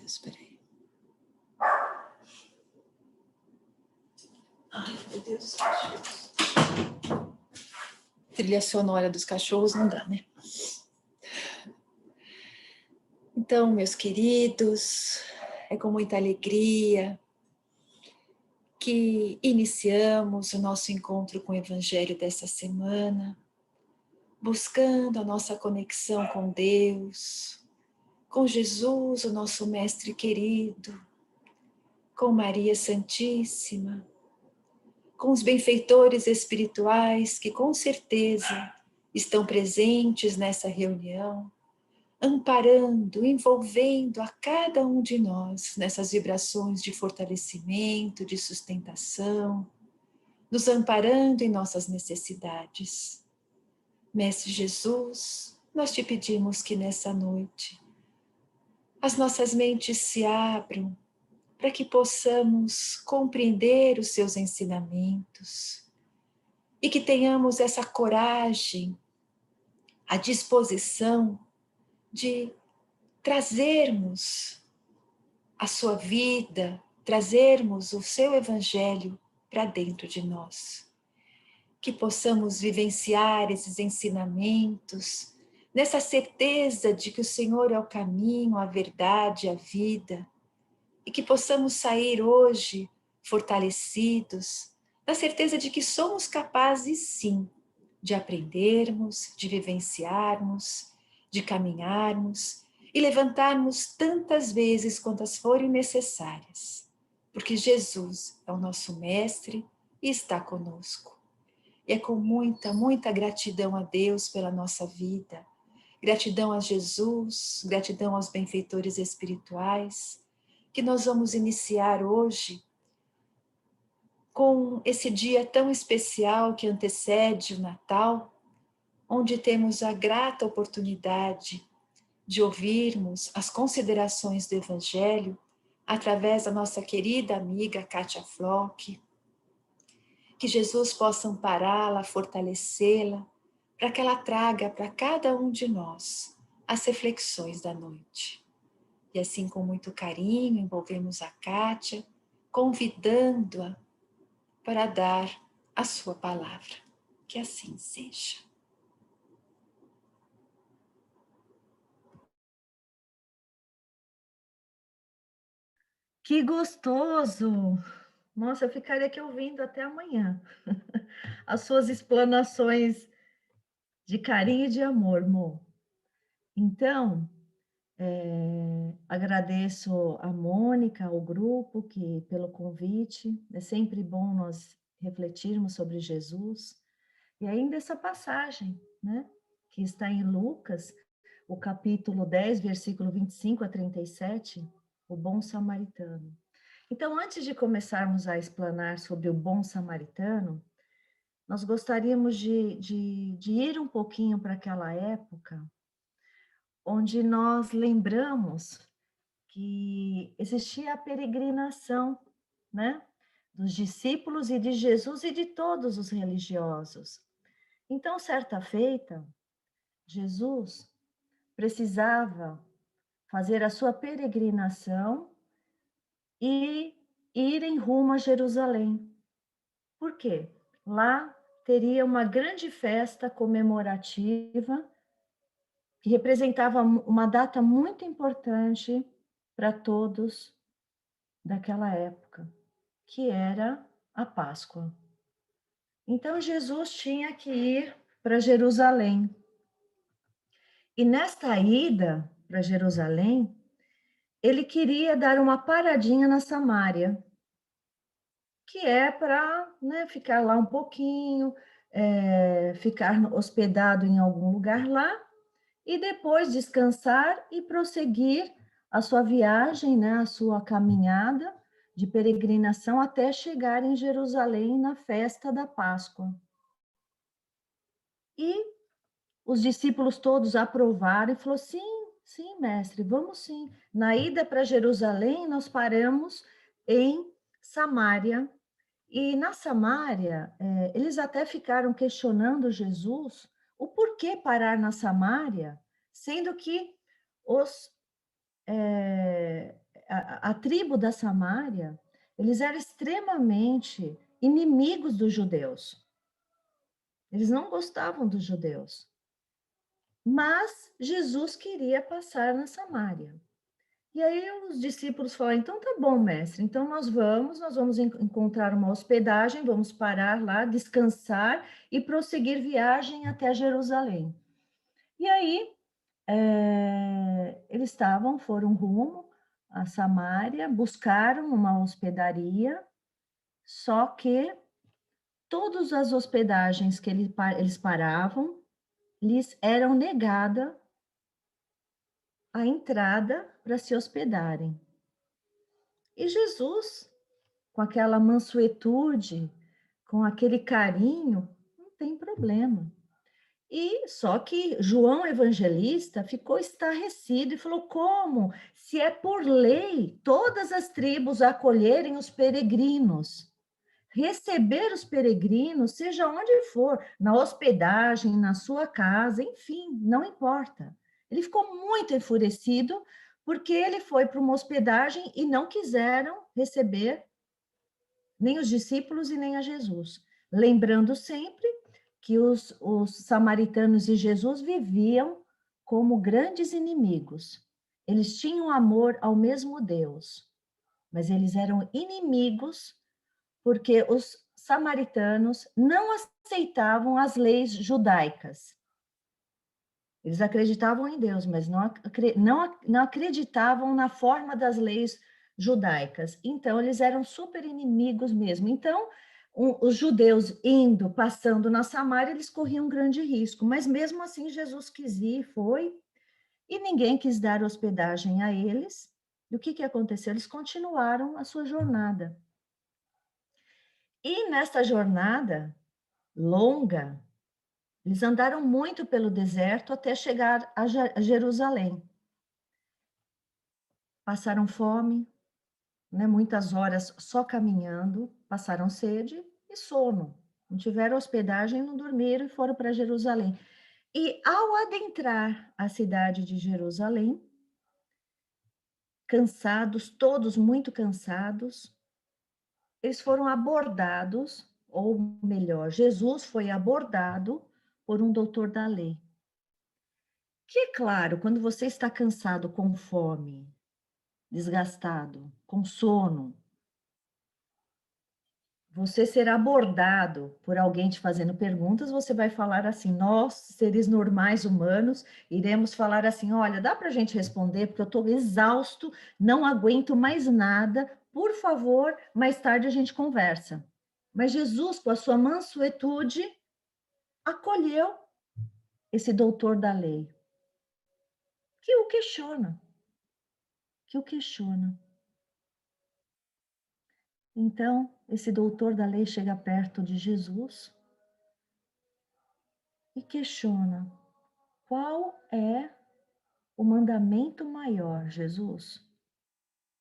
espera aí. Ai, meu Deus, trilha sonora dos cachorros não dá, né? Então, meus queridos, é com muita alegria que iniciamos o nosso encontro com o Evangelho dessa semana, buscando a nossa conexão com Deus, com Jesus, o nosso Mestre querido, com Maria Santíssima, com os benfeitores espirituais que com certeza estão presentes nessa reunião, amparando, envolvendo a cada um de nós nessas vibrações de fortalecimento, de sustentação, nos amparando em nossas necessidades. Mestre Jesus, nós te pedimos que nessa noite as nossas mentes se abram para que possamos compreender os seus ensinamentos e que tenhamos essa coragem, a disposição de trazermos a sua vida, trazermos o seu Evangelho para dentro de nós. Que possamos vivenciar esses ensinamentos, nessa certeza de que o Senhor é o caminho, a verdade, a vida, e que possamos sair hoje fortalecidos, na certeza de que somos capazes sim, de aprendermos, de vivenciarmos, de caminharmos e levantarmos tantas vezes quantas forem necessárias, porque Jesus é o nosso Mestre e está conosco. E é com muita, muita gratidão a Deus pela nossa vida, gratidão a Jesus, gratidão aos benfeitores espirituais, que nós vamos iniciar hoje com esse dia tão especial que antecede o Natal, onde temos a grata oportunidade de ouvirmos as considerações do Evangelho através da nossa querida amiga Kátia Flock. Que Jesus possa ampará-la, fortalecê-la, para que ela traga para cada um de nós as reflexões da noite. E assim, com muito carinho, envolvemos a Kátia, convidando-a para dar a sua palavra. Que assim seja. Que gostoso! Nossa, eu ficaria aqui ouvindo até amanhã. As suas explanações de carinho e de amor, Mo. Então, agradeço a Mônica, ao grupo, pelo convite. É sempre bom nós refletirmos sobre Jesus. E ainda essa passagem, né? Que está em Lucas, o capítulo 10, versículo 25 a 37, o bom samaritano. Então, antes de começarmos a explanar sobre o bom samaritano, nós gostaríamos de ir um pouquinho para aquela época onde nós lembramos que existia a peregrinação, né, dos discípulos e de Jesus e de todos os religiosos. Então, certa feita, Jesus precisava fazer a sua peregrinação e ir em rumo a Jerusalém. Por quê? Lá teria uma grande festa comemorativa que representava uma data muito importante para todos daquela época, que era a Páscoa. Então Jesus tinha que ir para Jerusalém. E nesta ida para Jerusalém, ele queria dar uma paradinha na Samária, que é para, né, ficar lá um pouquinho, ficar hospedado em algum lugar lá, e depois descansar e prosseguir a sua viagem, né, a sua caminhada de peregrinação até chegar em Jerusalém na festa da Páscoa. E os discípulos todos aprovaram e falou: sim, sim, mestre, vamos sim. Na ida para Jerusalém, nós paramos em Samaria. E na Samária, eles até ficaram questionando Jesus o porquê parar na Samária, sendo que os, a tribo da Samária, eles eram extremamente inimigos dos judeus. Eles não gostavam dos judeus. Mas Jesus queria passar na Samária. E aí os discípulos falaram, então tá bom, mestre, então nós vamos encontrar uma hospedagem, vamos parar lá, descansar e prosseguir viagem até Jerusalém. E aí eles foram rumo a Samaria, buscaram uma hospedaria, só que todas as hospedagens que eles paravam, lhes eram negada a entrada para se hospedarem. E Jesus, com aquela mansuetude, com aquele carinho, não tem problema. E só que João Evangelista ficou estarrecido e falou: como? Se é por lei todas as tribos acolherem os peregrinos, receber os peregrinos, seja onde for, na hospedagem, na sua casa, enfim, não importa. Ele ficou muito enfurecido porque ele foi para uma hospedagem e não quiseram receber nem os discípulos e nem a Jesus. Lembrando sempre que os samaritanos e Jesus viviam como grandes inimigos. Eles tinham amor ao mesmo Deus, mas eles eram inimigos porque os samaritanos não aceitavam as leis judaicas. Eles acreditavam em Deus, mas não acreditavam na forma das leis judaicas. Então, eles eram super inimigos mesmo. Então, os judeus indo, passando na Samária, eles corriam um grande risco. Mas mesmo assim, Jesus quis ir, foi, e ninguém quis dar hospedagem a eles. E o que aconteceu? Eles continuaram a sua jornada. E nessa jornada longa, eles andaram muito pelo deserto até chegar a Jerusalém. Passaram fome, né, muitas horas só caminhando, passaram sede e sono. Não tiveram hospedagem, não dormiram e foram para Jerusalém. E ao adentrar a cidade de Jerusalém, cansados, todos muito cansados, eles foram abordados, ou melhor, Jesus foi abordado por um doutor da lei. Que é claro, quando você está cansado, com fome, desgastado, com sono, você será abordado por alguém te fazendo perguntas, você vai falar assim, nós, seres normais humanos, iremos falar assim, olha, dá para a gente responder, porque eu estou exausto, não aguento mais nada, por favor, mais tarde a gente conversa. Mas Jesus, com a sua mansuetude, acolheu esse doutor da lei, que o questiona, que o questiona. Então, esse doutor da lei chega perto de Jesus e questiona: qual é o mandamento maior, Jesus?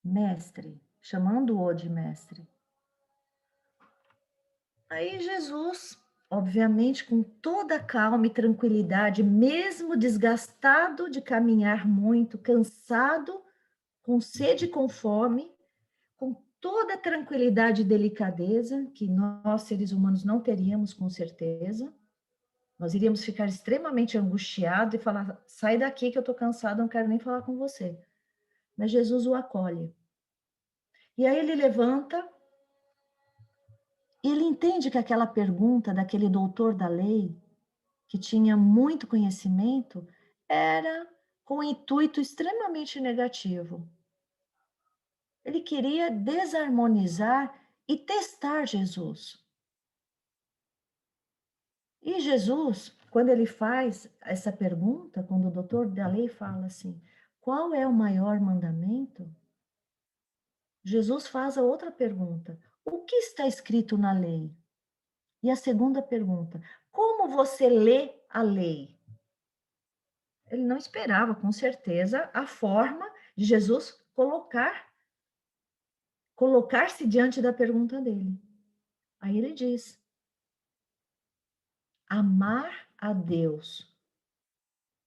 Mestre, chamando-o de mestre. Aí Jesus, obviamente, com toda a calma e tranquilidade, mesmo desgastado de caminhar muito, cansado, com sede e com fome, com toda a tranquilidade e delicadeza que nós, seres humanos, não teríamos com certeza, nós iríamos ficar extremamente angustiados e falar, sai daqui que eu estou cansado, não quero nem falar com você. Mas Jesus o acolhe. E aí ele levanta e ele entende que aquela pergunta daquele doutor da lei, que tinha muito conhecimento, era com um intuito extremamente negativo. Ele queria desarmonizar e testar Jesus. E Jesus, quando ele faz essa pergunta, quando o doutor da lei fala assim, qual é o maior mandamento? Jesus faz a outra pergunta, o que está escrito na lei? E a segunda pergunta, como você lê a lei? Ele não esperava, com certeza, a forma de Jesus colocar-se diante da pergunta dele. Aí ele diz, amar a Deus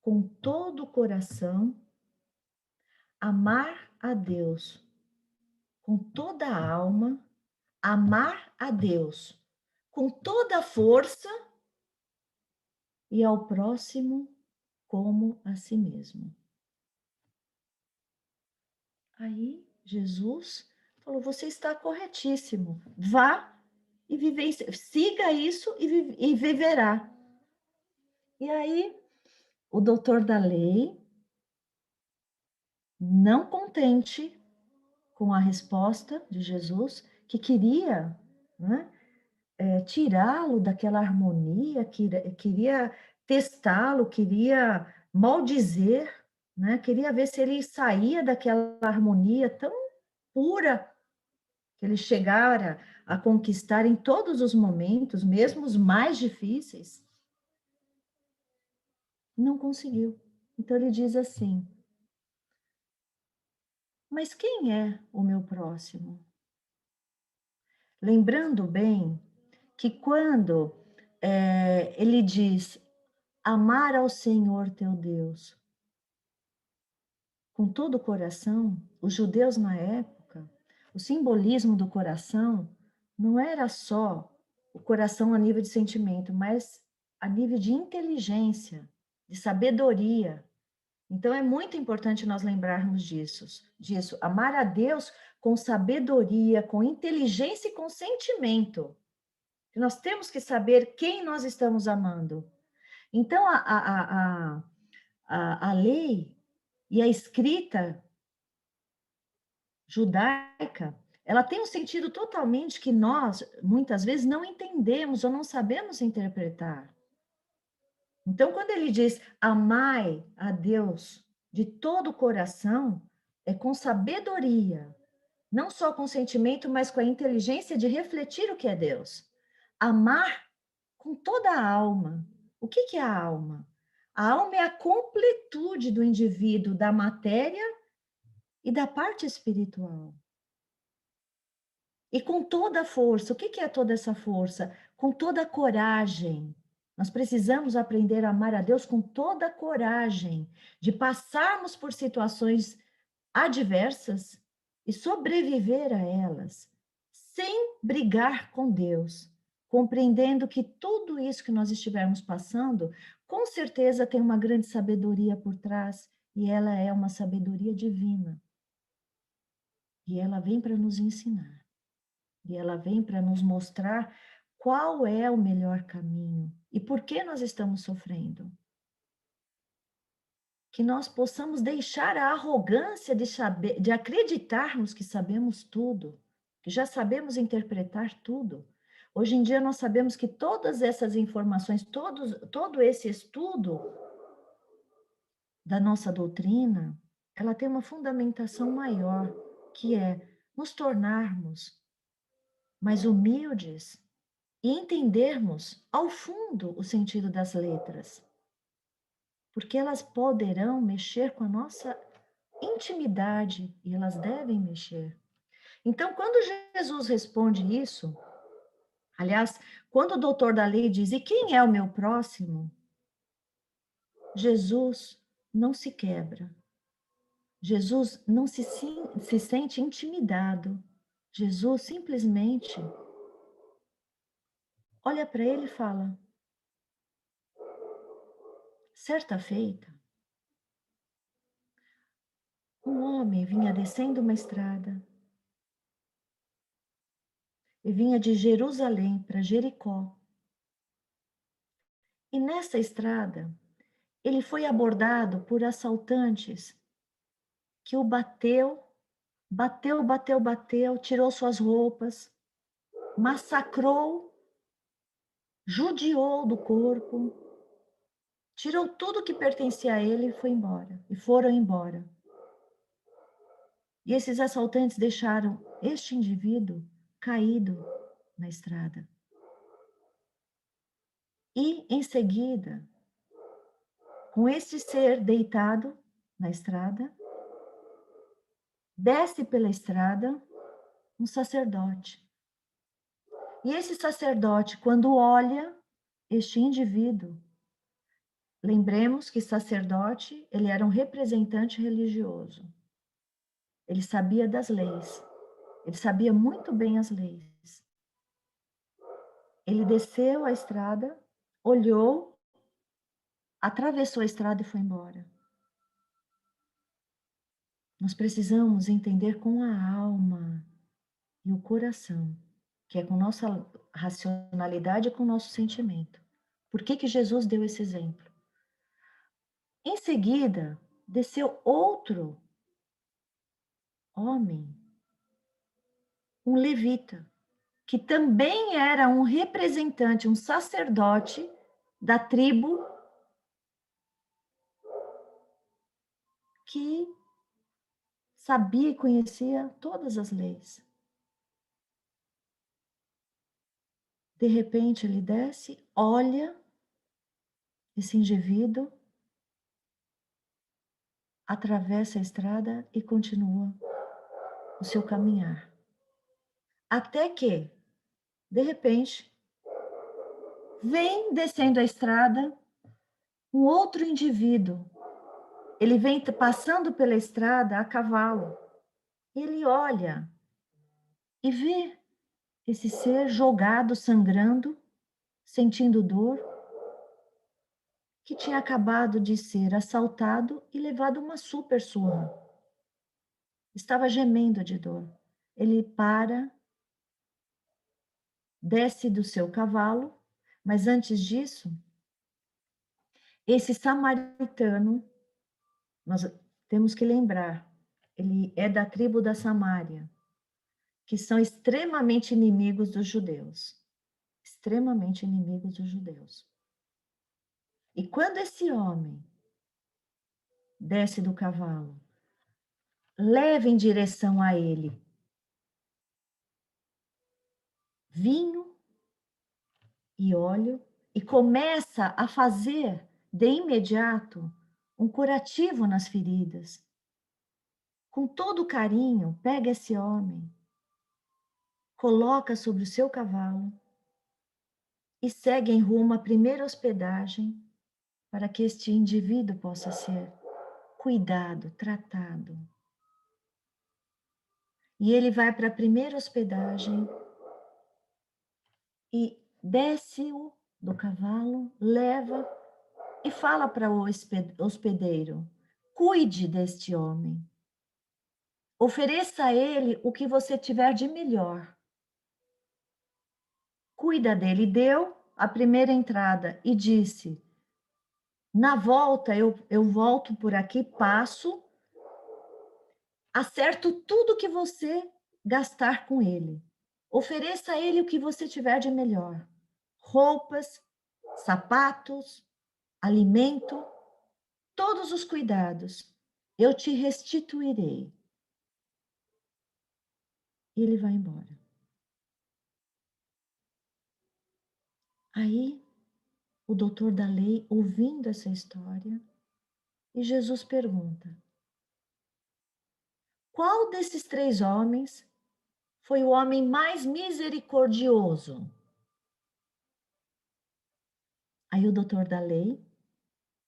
com todo o coração, amar a Deus com toda a alma, amar a Deus com toda a força e ao próximo como a si mesmo. Aí Jesus falou: você está corretíssimo, vá e siga isso e viverá. E aí o doutor da lei, não contente com a resposta de Jesus, que queria, né, tirá-lo daquela harmonia, queria testá-lo, queria maldizer, né, queria ver se ele saía daquela harmonia tão pura que ele chegara a conquistar em todos os momentos, mesmo os mais difíceis. Não conseguiu. Então ele diz assim: mas quem é o meu próximo? Lembrando bem que quando ele diz amar ao Senhor teu Deus com todo o coração, os judeus na época, o simbolismo do coração não era só o coração a nível de sentimento, mas a nível de inteligência, de sabedoria. Então é muito importante nós lembrarmos disso, amar a Deus com sabedoria, com inteligência e com sentimento. Nós temos que saber quem nós estamos amando. Então a lei e a escrita judaica, ela tem um sentido totalmente que nós, muitas vezes, não entendemos ou não sabemos interpretar. Então, quando ele diz amai a Deus de todo o coração, é com sabedoria, não só com sentimento, mas com a inteligência de refletir o que é Deus. Amar com toda a alma. O que é a alma? A alma é a completude do indivíduo, da matéria e da parte espiritual. E com toda a força. O que é toda essa força? Com toda a coragem. Nós precisamos aprender a amar a Deus com toda a coragem de passarmos por situações adversas e sobreviver a elas, sem brigar com Deus, compreendendo que tudo isso que nós estivermos passando, com certeza tem uma grande sabedoria por trás, e ela é uma sabedoria divina. E ela vem para nos ensinar. E ela vem para nos mostrar qual é o melhor caminho e por que nós estamos sofrendo. Que nós possamos deixar a arrogância de acreditarmos que sabemos tudo, que já sabemos interpretar tudo. Hoje em dia nós sabemos que todas essas informações, todo esse estudo da nossa doutrina, ela tem uma fundamentação maior, que é nos tornarmos mais humildes e entendermos ao fundo o sentido das letras, porque elas poderão mexer com a nossa intimidade e elas devem mexer. Então, quando Jesus responde isso, aliás, quando o doutor da lei diz: "E quem é o meu próximo?", Jesus não se quebra. Jesus não se sente intimidado. Jesus simplesmente olha para ele e fala: certa feita, um homem vinha descendo uma estrada e vinha de Jerusalém para Jericó. E nessa estrada, ele foi abordado por assaltantes que o bateu, tirou suas roupas, massacrou, judiou do corpo, tirou tudo que pertencia a ele e foi embora. E foram embora. E esses assaltantes deixaram este indivíduo caído na estrada. E, em seguida, com este ser deitado na estrada, desce pela estrada um sacerdote. E esse sacerdote, quando olha este indivíduo, lembremos que sacerdote, ele era um representante religioso. Ele sabia das leis. Ele sabia muito bem as leis. Ele desceu a estrada, olhou, atravessou a estrada e foi embora. Nós precisamos entender com a alma e o coração, que é com nossa racionalidade e com o nosso sentimento. Por que que Jesus deu esse exemplo? Em seguida, desceu outro homem, um levita, que também era um representante, um sacerdote da tribo que sabia e conhecia todas as leis. De repente ele desce, olha esse indivíduo, atravessa a estrada e continua o seu caminhar. Até que, de repente, vem descendo a estrada um outro indivíduo. Ele vem passando pela estrada a cavalo. Ele olha e vê esse ser jogado, sangrando, sentindo dor, que tinha acabado de ser assaltado e levado uma super surra. Estava gemendo de dor. Ele para, desce do seu cavalo, mas antes disso, esse samaritano, nós temos que lembrar, ele é da tribo da Samária, que são extremamente inimigos dos judeus. Extremamente inimigos dos judeus. E quando esse homem desce do cavalo, leva em direção a ele vinho e óleo e começa a fazer de imediato um curativo nas feridas. Com todo carinho, pega esse homem, coloca sobre o seu cavalo e segue em rumo à primeira hospedagem para que este indivíduo possa ser cuidado, tratado. E ele vai para a primeira hospedagem e desce-o do cavalo, leva e fala para o hospedeiro: cuide deste homem, ofereça a ele o que você tiver de melhor. Cuida dele. Deu a primeira entrada e disse: na volta eu volto por aqui, passo, acerto tudo que você gastar com ele. Ofereça a ele o que você tiver de melhor: roupas, sapatos, alimento, todos os cuidados. Eu te restituirei. E ele vai embora. Aí, o doutor da lei, ouvindo essa história, e Jesus pergunta: qual desses três homens foi o homem mais misericordioso? Aí o doutor da lei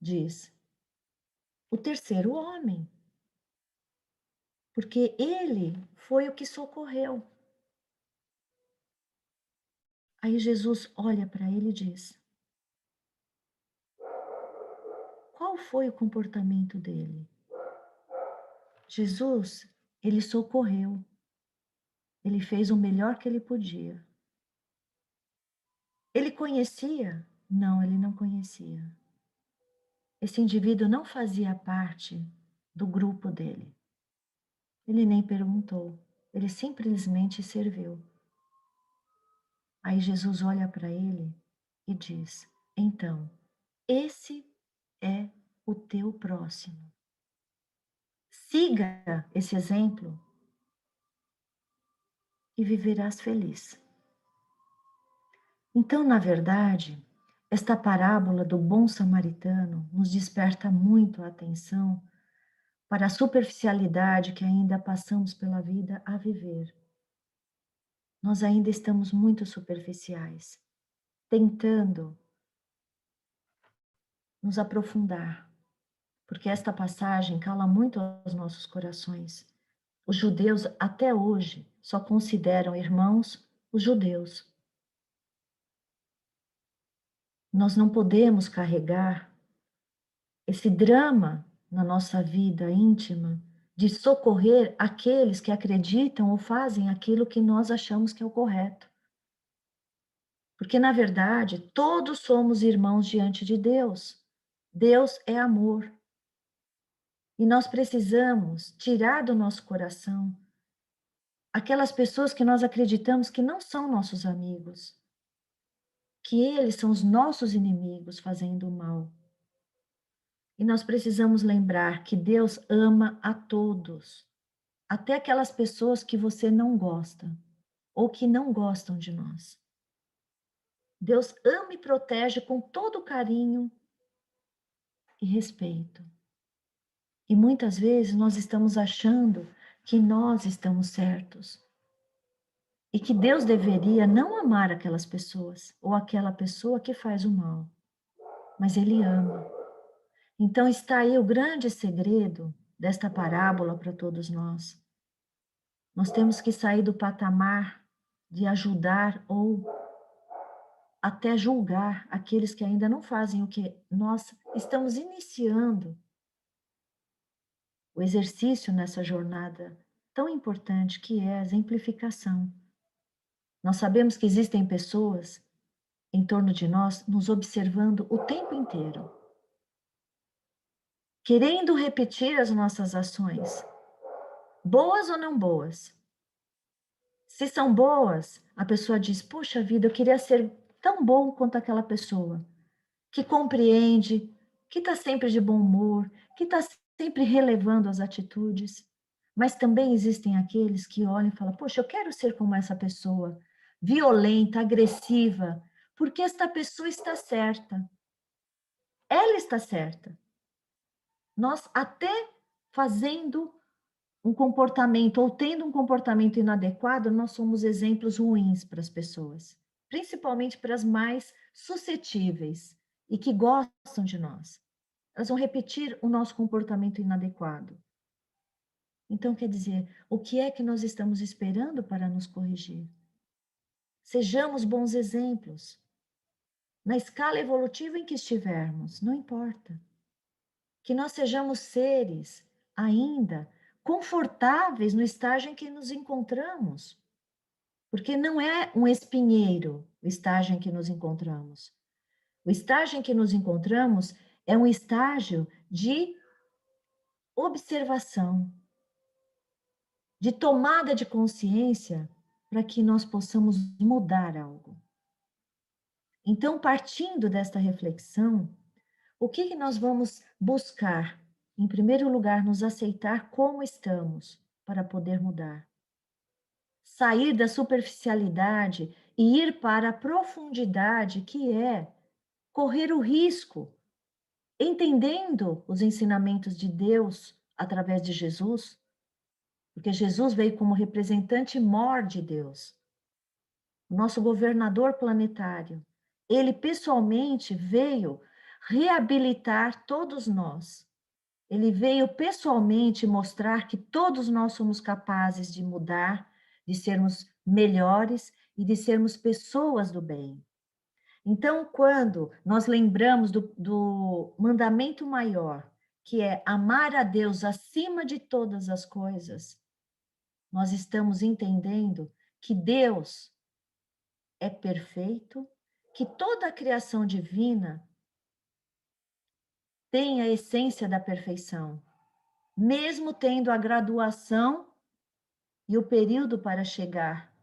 diz: o terceiro homem, porque ele foi o que socorreu. Aí Jesus olha para ele e diz: qual foi o comportamento dele? Jesus, ele socorreu, ele fez o melhor que ele podia. Ele conhecia? Não, ele não conhecia. Esse indivíduo não fazia parte do grupo dele. Ele nem perguntou, ele simplesmente serviu. Aí Jesus olha para ele e diz: então, esse é o teu próximo. Siga esse exemplo e viverás feliz. Então, na verdade, esta parábola do bom samaritano nos desperta muito a atenção para a superficialidade que ainda passamos pela vida a viver. Nós ainda estamos muito superficiais, tentando nos aprofundar, porque esta passagem cala muito aos nossos corações. Os judeus, até hoje, só consideram irmãos os judeus. Nós não podemos carregar esse drama na nossa vida íntima de socorrer aqueles que acreditam ou fazem aquilo que nós achamos que é o correto. Porque, na verdade, todos somos irmãos diante de Deus. Deus é amor. E nós precisamos tirar do nosso coração aquelas pessoas que nós acreditamos que não são nossos amigos, que eles são os nossos inimigos fazendo o mal. E nós precisamos lembrar que Deus ama a todos, até aquelas pessoas que você não gosta ou que não gostam de nós. Deus ama e protege com todo carinho e respeito. E muitas vezes nós estamos achando que nós estamos certos. E que Deus deveria não amar aquelas pessoas ou aquela pessoa que faz o mal, mas Ele ama. Então está aí o grande segredo desta parábola para todos nós. Nós temos que sair do patamar de ajudar ou até julgar aqueles que ainda não fazem o que nós estamos iniciando o exercício nessa jornada tão importante que é a exemplificação. Nós sabemos que existem pessoas em torno de nós nos observando o tempo inteiro, querendo repetir as nossas ações, boas ou não boas. Se são boas, a pessoa diz: puxa vida, eu queria ser tão bom quanto aquela pessoa, que compreende, que está sempre de bom humor, que está sempre relevando as atitudes. Mas também existem aqueles que olham e falam: poxa, eu quero ser como essa pessoa, violenta, agressiva, porque esta pessoa está certa. Ela está certa. Nós até fazendo um comportamento ou tendo um comportamento inadequado, nós somos exemplos ruins para as pessoas, principalmente para as mais suscetíveis e que gostam de nós. Elas vão repetir o nosso comportamento inadequado. Então, quer dizer, o que é que nós estamos esperando para nos corrigir? Sejamos bons exemplos. Na escala evolutiva em que estivermos, não importa. Que nós sejamos seres ainda confortáveis no estágio em que nos encontramos. Porque não é um espinheiro o estágio em que nos encontramos. O estágio em que nos encontramos é um estágio de observação, de tomada de consciência para que nós possamos mudar algo. Então, partindo desta reflexão, o que nós vamos buscar? Em primeiro lugar, nos aceitar como estamos para poder mudar. Sair da superficialidade e ir para a profundidade, que é correr o risco, entendendo os ensinamentos de Deus através de Jesus, porque Jesus veio como representante mor de Deus, nosso governador planetário. Ele pessoalmente veio reabilitar todos nós. Ele veio pessoalmente mostrar que todos nós somos capazes de mudar, de sermos melhores e de sermos pessoas do bem. Então, quando nós lembramos do mandamento maior, que é amar a Deus acima de todas as coisas, nós estamos entendendo que Deus é perfeito, que toda a criação divina tem a essência da perfeição, mesmo tendo a graduação e o período para chegar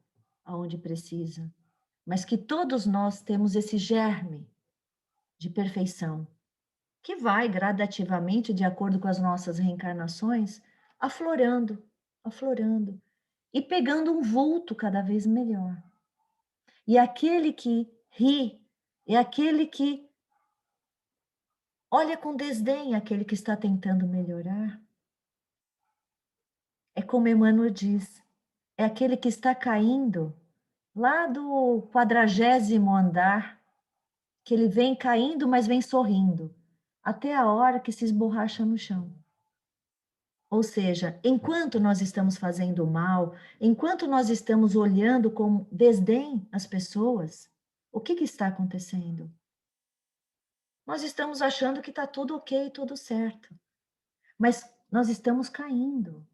aonde precisa, mas que todos nós temos esse germe de perfeição, que vai gradativamente, de acordo com as nossas reencarnações, aflorando, aflorando e pegando um vulto cada vez melhor. E aquele que ri é aquele que olha com desdém aquele que está tentando melhorar. É como Emmanuel diz, é aquele que está caindo lá do 40º andar, que ele vem caindo, mas vem sorrindo, até a hora que se esborracha no chão. Ou seja, enquanto nós estamos fazendo mal, enquanto nós estamos olhando com desdém as pessoas, o que está acontecendo? Nós estamos achando que está tudo ok, tudo certo, mas nós estamos caindo,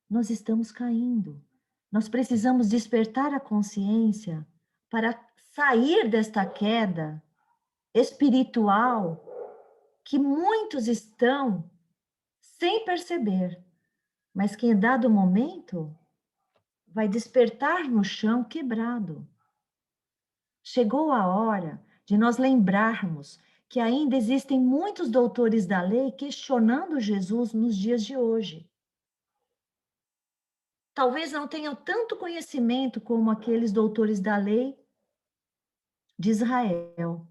nós estamos caindo. Nós precisamos despertar a consciência para sair desta queda espiritual que muitos estão sem perceber, mas que em dado momento vai despertar no chão quebrado. Chegou a hora de nós lembrarmos que ainda existem muitos doutores da lei questionando Jesus nos dias de hoje. Talvez não tenham tanto conhecimento como aqueles doutores da lei de Israel,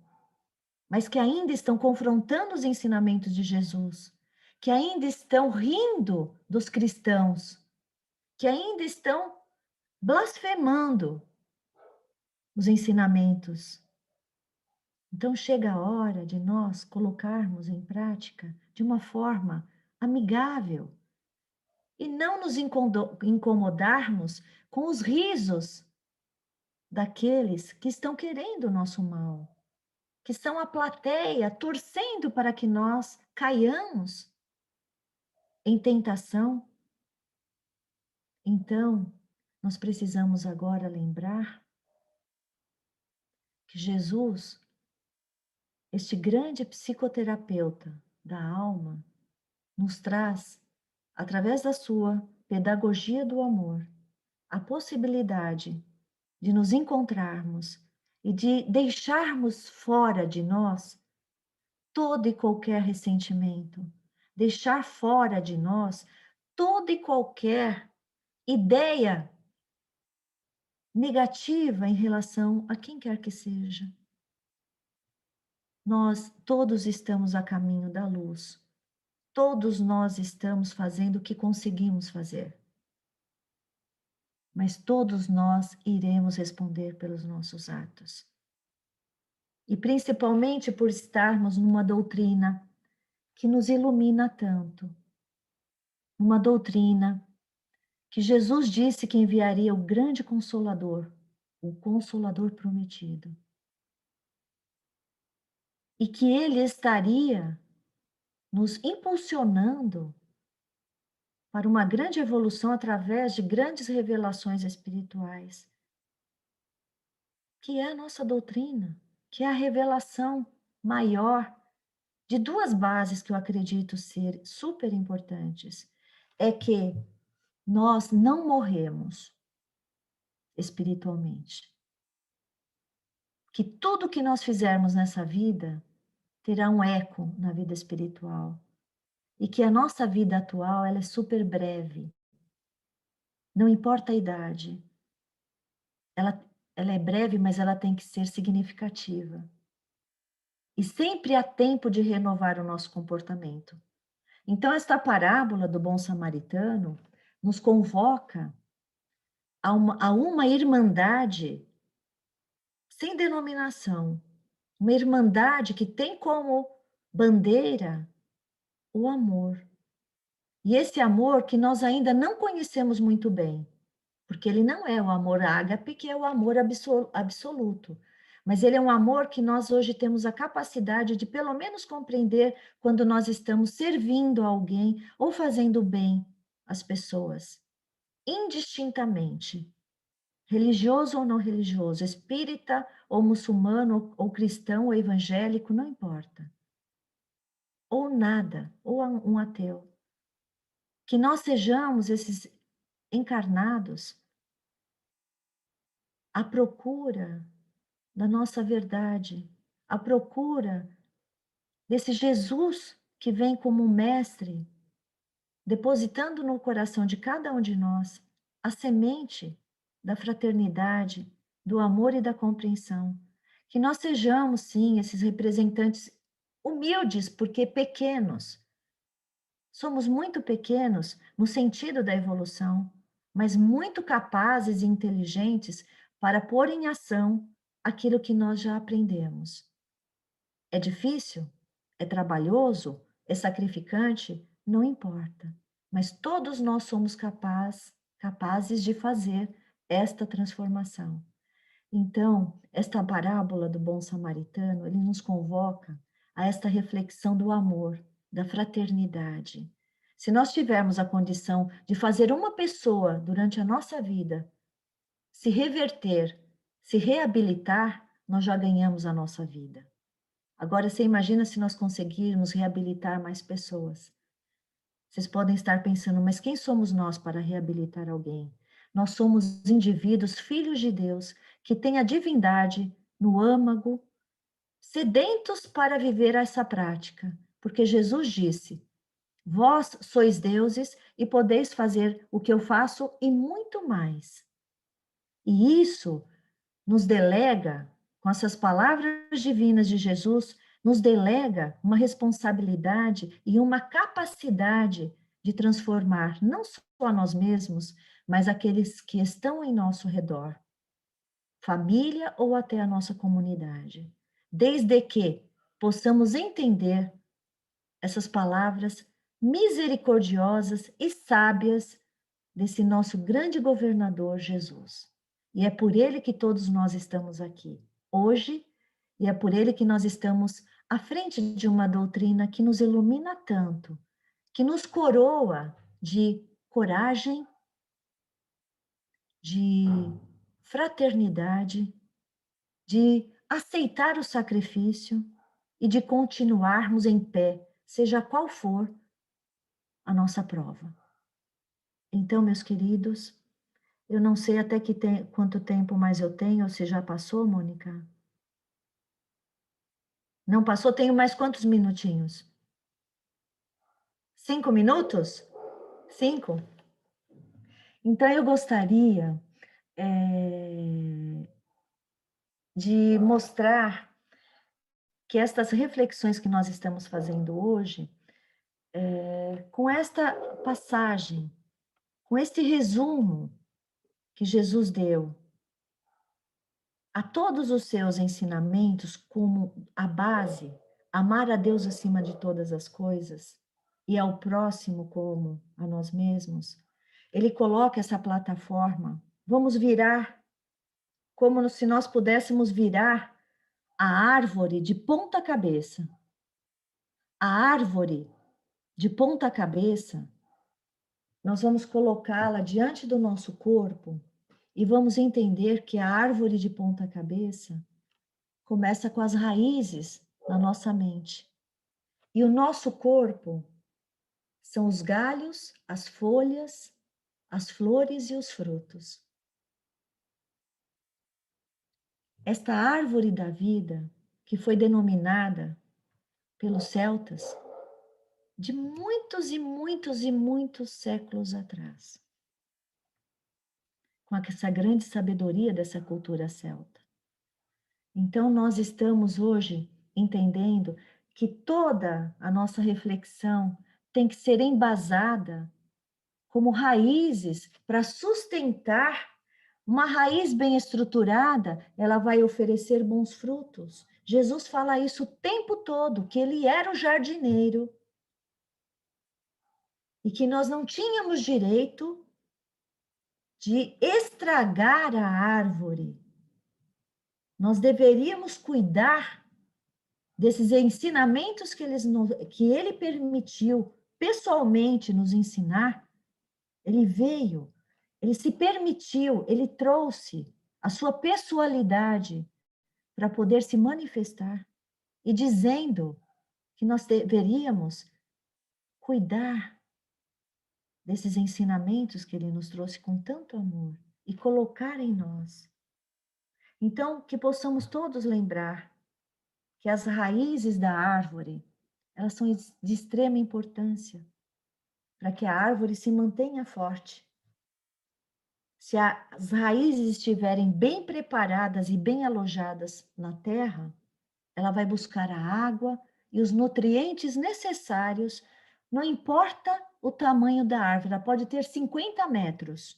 mas que ainda estão confrontando os ensinamentos de Jesus, que ainda estão rindo dos cristãos, que ainda estão blasfemando os ensinamentos. Então chega a hora de nós colocarmos em prática de uma forma amigável e não nos incomodarmos com os risos daqueles que estão querendo o nosso mal, que são a plateia torcendo para que nós caiamos em tentação. Então, nós precisamos agora lembrar que Jesus, este grande psicoterapeuta da alma, nos traz, através da sua pedagogia do amor, a possibilidade de nos encontrarmos e de deixarmos fora de nós todo e qualquer ressentimento, deixar fora de nós toda e qualquer ideia negativa em relação a quem quer que seja. Nós todos estamos a caminho da luz. Todos nós estamos fazendo o que conseguimos fazer. Mas todos nós iremos responder pelos nossos atos. E principalmente por estarmos numa doutrina que nos ilumina tanto. Uma doutrina que Jesus disse que enviaria o grande Consolador, o Consolador prometido. E que ele estaria nos impulsionando para uma grande evolução através de grandes revelações espirituais, que é a nossa doutrina, que é a revelação maior de duas bases que eu acredito ser super importantes. É que nós não morremos espiritualmente. Que tudo que nós fizermos nessa vida terá um eco na vida espiritual. E que a nossa vida atual, ela é super breve. Não importa a idade. Ela é breve, mas ela tem que ser significativa. E sempre há tempo de renovar o nosso comportamento. Então, esta parábola do bom samaritano nos convoca a uma irmandade sem denominação, uma irmandade que tem como bandeira o amor. E esse amor que nós ainda não conhecemos muito bem, porque ele não é o amor ágape, que é o amor absoluto, mas ele é um amor que nós hoje temos a capacidade de pelo menos compreender quando nós estamos servindo a alguém ou fazendo bem às pessoas, indistintamente, religioso ou não religioso, espírita ou muçulmano ou cristão ou evangélico, não importa. Ou nada, ou um ateu. Que nós sejamos esses encarnados à procura da nossa verdade, à procura desse Jesus que vem como um mestre, depositando no coração de cada um de nós a semente da fraternidade, do amor e da compreensão. Que nós sejamos, sim, esses representantes humildes, porque pequenos. Somos muito pequenos no sentido da evolução, mas muito capazes e inteligentes para pôr em ação aquilo que nós já aprendemos. É difícil? É trabalhoso? É sacrificante? Não importa. mas todos nós somos capazes de fazer esta transformação. Então, esta parábola do bom samaritano, ele nos convoca a esta reflexão do amor, da fraternidade. Se nós tivermos a condição de fazer uma pessoa durante a nossa vida se reverter, se reabilitar, nós já ganhamos a nossa vida. Agora, você imagina se nós conseguirmos reabilitar mais pessoas. Vocês podem estar pensando, mas quem somos nós para reabilitar alguém? Nós somos indivíduos, filhos de Deus, que têm a divindade no âmago, sedentos para viver essa prática. Porque Jesus disse: Vós sois deuses e podeis fazer o que eu faço e muito mais. E isso nos delega, com essas palavras divinas de Jesus, nos delega uma responsabilidade e uma capacidade de transformar não só a nós mesmos, mas aqueles que estão em nosso redor, família ou até a nossa comunidade. Desde que possamos entender essas palavras misericordiosas e sábias desse nosso grande governador Jesus. E é por ele que todos nós estamos aqui hoje, e é por ele que nós estamos à frente de uma doutrina que nos ilumina tanto, que nos coroa de coragem, de fraternidade, de aceitar o sacrifício e de continuarmos em pé, seja qual for a nossa prova. Então, meus queridos, eu não sei até quanto tempo mais eu tenho, ou se já passou, Mônica? Não passou? Tenho mais quantos minutinhos? 5 minutos? 5? Então, eu gostaria de mostrar que estas reflexões que nós estamos fazendo hoje, com esta passagem, com este resumo que Jesus deu a todos os seus ensinamentos como a base, amar a Deus acima de todas as coisas e ao próximo como a nós mesmos, ele coloca essa plataforma. Vamos virar como se nós pudéssemos virar a árvore de ponta cabeça. A árvore de ponta cabeça, nós vamos colocá-la diante do nosso corpo e vamos entender que a árvore de ponta cabeça começa com as raízes na nossa mente. E o nosso corpo são os galhos, as folhas, as flores e os frutos. Esta árvore da vida, que foi denominada pelos celtas de muitos e muitos e muitos séculos atrás, com essa grande sabedoria dessa cultura celta. Então, nós estamos hoje entendendo que toda a nossa reflexão tem que ser embasada como raízes para sustentar uma raiz bem estruturada, ela vai oferecer bons frutos. Jesus fala isso o tempo todo, que ele era o jardineiro e que nós não tínhamos direito de estragar a árvore. Nós deveríamos cuidar desses ensinamentos que ele permitiu pessoalmente nos ensinar. Ele veio, ele se permitiu, ele trouxe a sua pessoalidade para poder se manifestar e dizendo que nós deveríamos cuidar desses ensinamentos que ele nos trouxe com tanto amor e colocar em nós. Então, que possamos todos lembrar que as raízes da árvore, elas são de extrema importância para que a árvore se mantenha forte. Se as raízes estiverem bem preparadas e bem alojadas na terra, ela vai buscar a água e os nutrientes necessários, não importa o tamanho da árvore, ela pode ter 50 metros.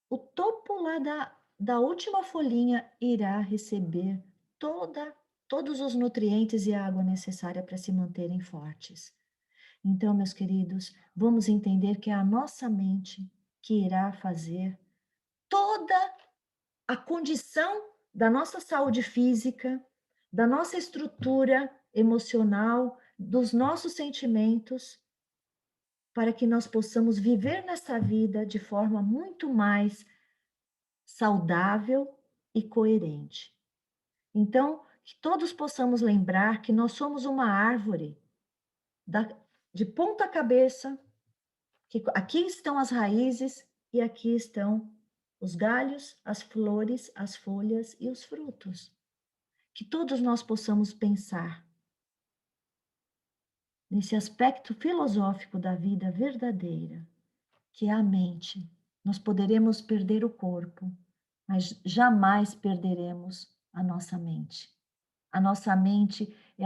O topo lá da última folhinha irá receber todos os nutrientes e a água necessária para se manterem fortes. Então, meus queridos, vamos entender que é a nossa mente que irá fazer toda a condição da nossa saúde física, da nossa estrutura emocional, dos nossos sentimentos, para que nós possamos viver nessa vida de forma muito mais saudável e coerente. Então, que todos possamos lembrar que nós somos uma árvore de ponta cabeça, que aqui estão as raízes e aqui estão os galhos, as flores, as folhas e os frutos. Que todos nós possamos pensar nesse aspecto filosófico da vida verdadeira, que é a mente. Nós poderemos perder o corpo, mas jamais perderemos a nossa mente. A nossa mente é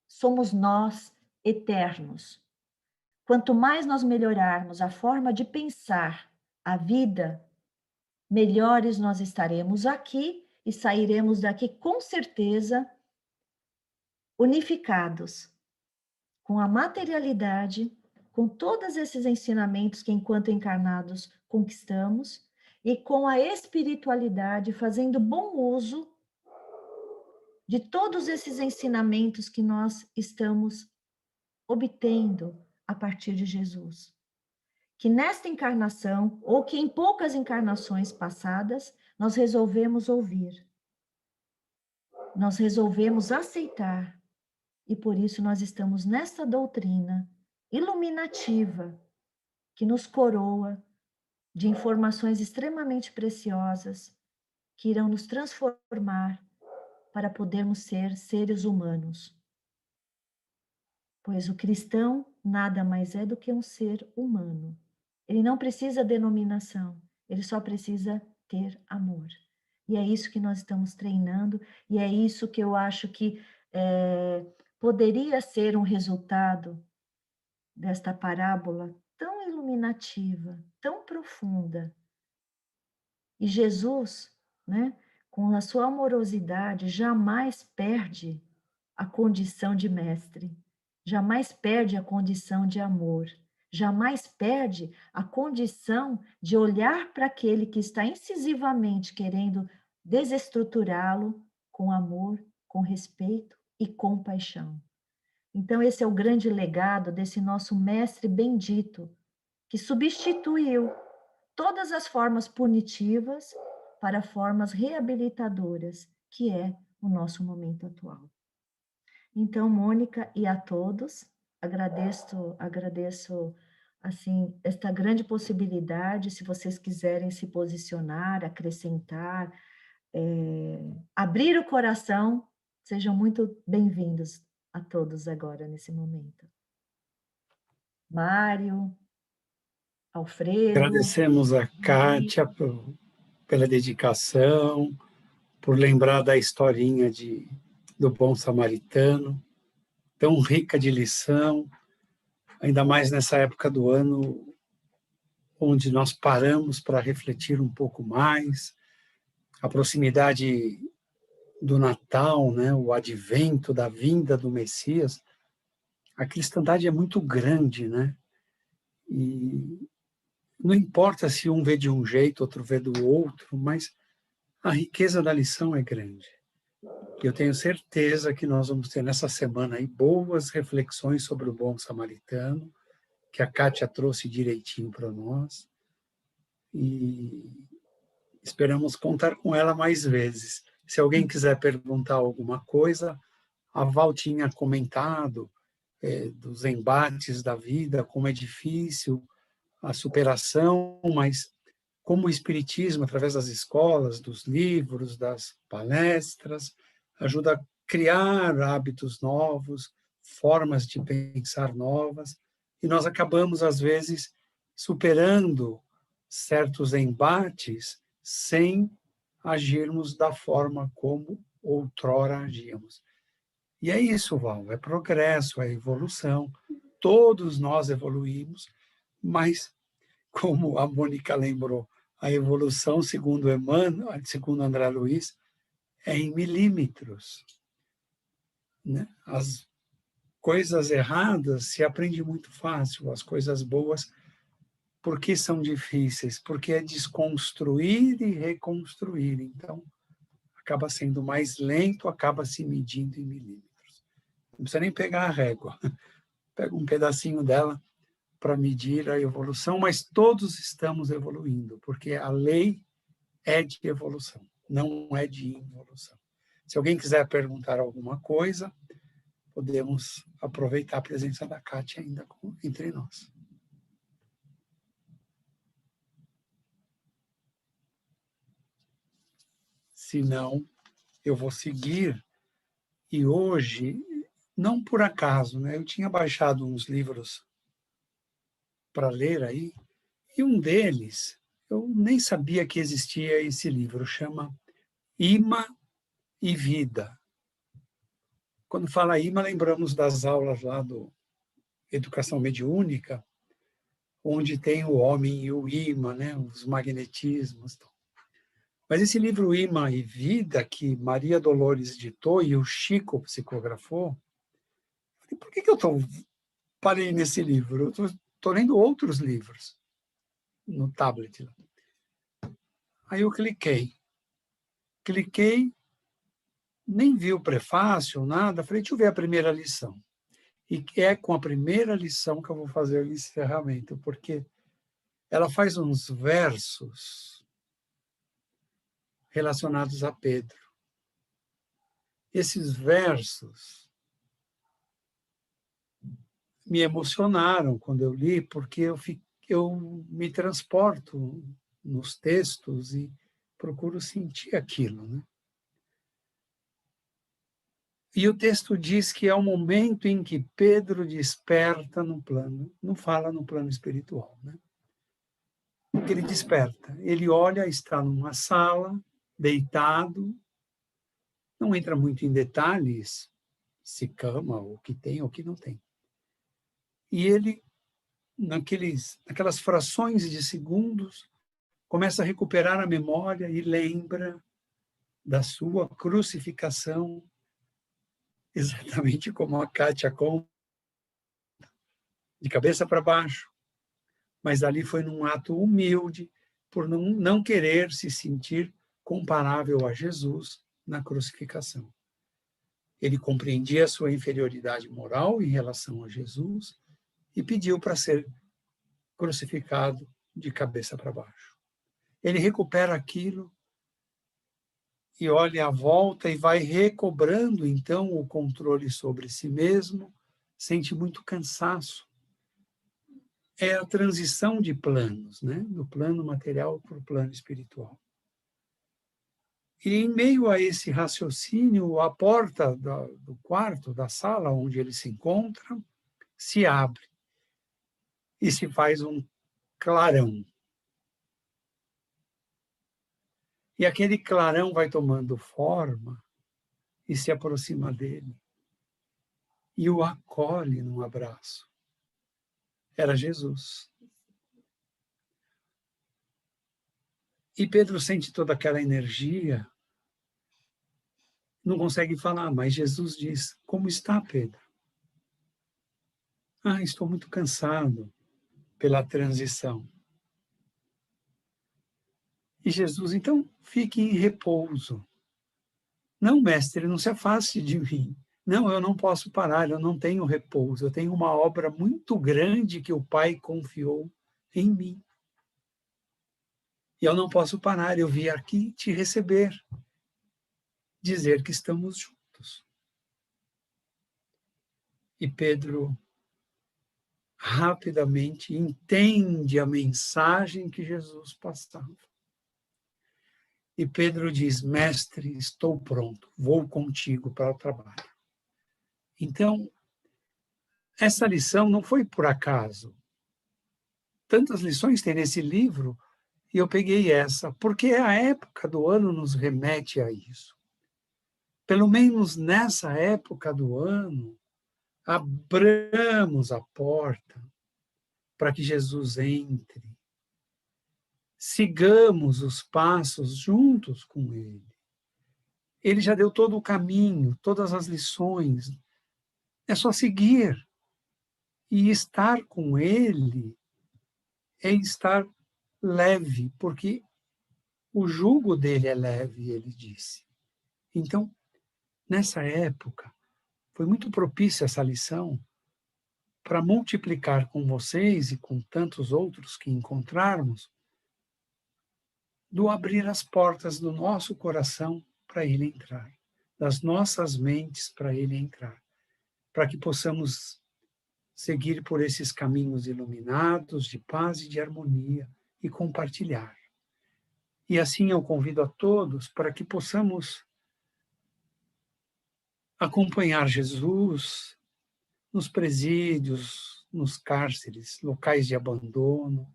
somos nós eternos. Quanto mais nós melhorarmos a forma de pensar a vida, melhores nós estaremos aqui e sairemos daqui com certeza unificados com a materialidade, com todos esses ensinamentos que enquanto encarnados conquistamos e com a espiritualidade, fazendo bom uso de todos esses ensinamentos que nós estamos obtendo a partir de Jesus. Que nesta encarnação, ou que em poucas encarnações passadas, nós resolvemos ouvir, nós resolvemos aceitar, e por isso nós estamos nesta doutrina iluminativa, que nos coroa de informações extremamente preciosas, que irão nos transformar para podermos ser seres humanos. Pois o cristão nada mais é do que um ser humano. Ele não precisa denominação, ele só precisa ter amor. E é isso que nós estamos treinando, e é isso que eu acho que poderia ser um resultado desta parábola tão iluminativa, tão profunda. E Jesus, né, com a sua amorosidade, jamais perde a condição de mestre, jamais perde a condição de amor, jamais perde a condição de olhar para aquele que está incisivamente querendo desestruturá-lo com amor, com respeito e compaixão. Então, esse é o grande legado desse nosso mestre bendito, que substituiu todas as formas punitivas para formas reabilitadoras, que é o nosso momento atual. Então, Mônica e a todos, agradeço assim esta grande possibilidade, se vocês quiserem se posicionar, acrescentar, abrir o coração, sejam muito bem-vindos a todos agora nesse momento. Mário, Alfredo. Agradecemos a Kátia pela dedicação, por lembrar da historinha do bom samaritano, tão rica de lição, ainda mais nessa época do ano, onde nós paramos para refletir um pouco mais, a proximidade do Natal, né, o advento da vinda do Messias. A cristandade é muito grande, né? E não importa se um vê de um jeito, outro vê do outro, mas a riqueza da lição é grande. E eu tenho certeza que nós vamos ter nessa semana aí boas reflexões sobre o bom samaritano, que a Kátia trouxe direitinho para nós. E esperamos contar com ela mais vezes. Se alguém quiser perguntar alguma coisa, a Val tinha comentado dos embates da vida, como é difícil a superação, mas como o Espiritismo, através das escolas, dos livros, das palestras, ajuda a criar hábitos novos, formas de pensar novas, e nós acabamos, às vezes, superando certos embates sem agirmos da forma como outrora agíamos. E é isso, Val, é progresso, é evolução. Todos nós evoluímos, mas, como a Mônica lembrou, a evolução, segundo Emmanuel, segundo André Luiz, é em milímetros, né? coisas erradas se aprende muito fácil, as coisas boas, por que são difíceis? Porque é desconstruir e reconstruir. Então, acaba sendo mais lento, acaba se medindo em milímetros. Não precisa nem pegar a régua. Pega um pedacinho dela para medir a evolução, mas todos estamos evoluindo, porque a lei é de evolução, não é de involução. Se alguém quiser perguntar alguma coisa, podemos aproveitar a presença da Kátia ainda entre nós. Se não, eu vou seguir. E hoje, não por acaso, né? Eu tinha baixado uns livros para ler aí, e um deles, eu nem sabia que existia esse livro, chama Ima e Vida. Quando fala Ima, lembramos das aulas lá do Educação Mediúnica, onde tem o homem e o imã, né? Os magnetismos. Mas esse livro Ima e Vida, que Maria Dolores ditou e o Chico psicografou, por que eu parei nesse livro? Eu estou lendo outros livros no tablet. Aí eu cliquei, nem vi o prefácio, nada, falei, deixa eu ver a primeira lição. E é com a primeira lição que eu vou fazer o encerramento, porque ela faz uns versos relacionados a Pedro. Esses versos me emocionaram quando eu li, porque eu me transporto nos textos e procuro sentir aquilo, né? E o texto diz que é o momento em que Pedro desperta no plano, não fala no plano espiritual, né? Que ele desperta, ele olha, está numa sala, deitado, não entra muito em detalhes, se cama, o que tem ou o que não tem. E ele, naquelas frações de segundos, começa a recuperar a memória e lembra da sua crucificação, exatamente como a Kátia conta, de cabeça para baixo. Mas ali foi num ato humilde, por não querer se sentir comparável a Jesus na crucificação. Ele compreendia a sua inferioridade moral em relação a Jesus e pediu para ser crucificado de cabeça para baixo. Ele recupera aquilo e olha à volta e vai recobrando, então, o controle sobre si mesmo, sente muito cansaço. É a transição de planos, né? Do plano material para o plano espiritual. E em meio a esse raciocínio, a porta do quarto, da sala onde ele se encontra, se abre e se faz um clarão. E aquele clarão vai tomando forma e se aproxima dele e o acolhe num abraço. Era Jesus. E Pedro sente toda aquela energia, não consegue falar, mas Jesus diz, como está, Pedro? Ah, estou muito cansado pela transição. E Jesus, então, fique em repouso. Não, mestre, não se afaste de mim. Não, eu não posso parar, eu não tenho repouso. Eu tenho uma obra muito grande que o Pai confiou em mim. E eu não posso parar, eu vim aqui te receber, dizer que estamos juntos. E Pedro rapidamente entende a mensagem que Jesus passava. E Pedro diz, mestre, estou pronto, vou contigo para o trabalho. Então, essa lição não foi por acaso. Tantas lições tem nesse livro, e eu peguei essa, porque a época do ano nos remete a isso. Pelo menos nessa época do ano, abramos a porta para que Jesus entre. Sigamos os passos juntos com Ele. Ele já deu todo o caminho, todas as lições. É só seguir. E estar com Ele é estar leve, porque o jugo dele é leve, ele disse. Então, nessa época, foi muito propícia essa lição para multiplicar com vocês e com tantos outros que encontrarmos, do abrir as portas do nosso coração para ele entrar, das nossas mentes para ele entrar, para que possamos seguir por esses caminhos iluminados de paz e de harmonia e compartilhar. E assim eu convido a todos para que possamos acompanhar Jesus nos presídios, nos cárceres, locais de abandono,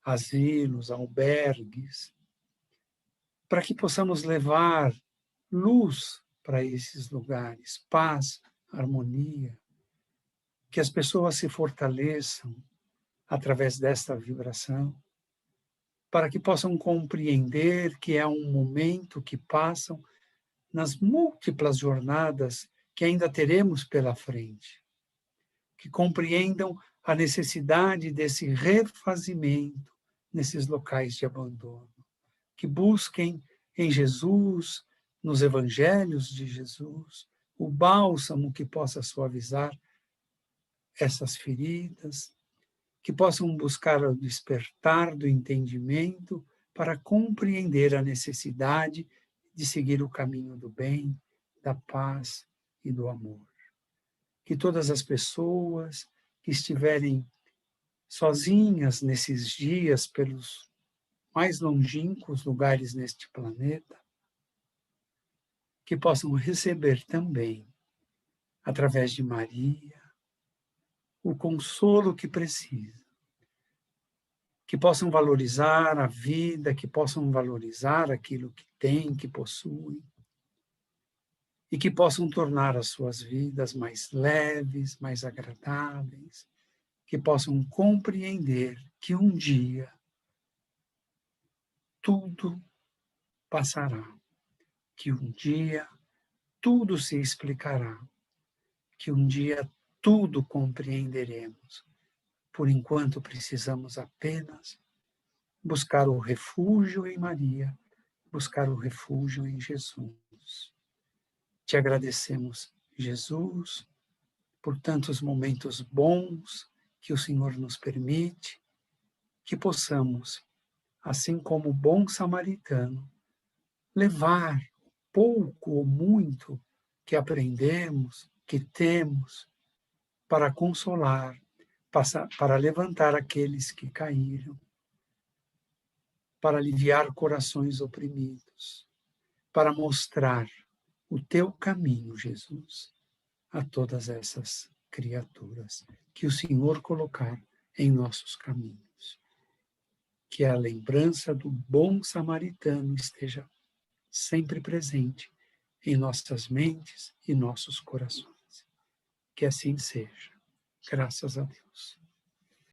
asilos, albergues, para que possamos levar luz para esses lugares, paz, harmonia, que as pessoas se fortaleçam através desta vibração, para que possam compreender que é um momento que passam nas múltiplas jornadas que ainda teremos pela frente, que compreendam a necessidade desse refazimento nesses locais de abandono, que busquem em Jesus, nos evangelhos de Jesus, o bálsamo que possa suavizar essas feridas, que possam buscar o despertar do entendimento para compreender a necessidade de seguir o caminho do bem, da paz e do amor. Que todas as pessoas que estiverem sozinhas nesses dias pelos mais longínquos lugares neste planeta, que possam receber também, através de Maria, o consolo que precisam, que possam valorizar a vida, que possam valorizar aquilo que têm, que possuem, e que possam tornar as suas vidas mais leves, mais agradáveis, que possam compreender que um dia tudo passará, que um dia tudo se explicará, que um dia tudo compreenderemos. Por enquanto, precisamos apenas buscar o refúgio em Maria, buscar o refúgio em Jesus. Te agradecemos, Jesus, por tantos momentos bons que o Senhor nos permite, que possamos, assim como o bom samaritano, levar pouco ou muito que aprendemos, que temos, para consolar, para levantar aqueles que caíram, para aliviar corações oprimidos, para mostrar o teu caminho, Jesus, a todas essas criaturas que o Senhor colocar em nossos caminhos. Que a lembrança do bom samaritano esteja sempre presente em nossas mentes e nossos corações. Que assim seja. Graças a Deus.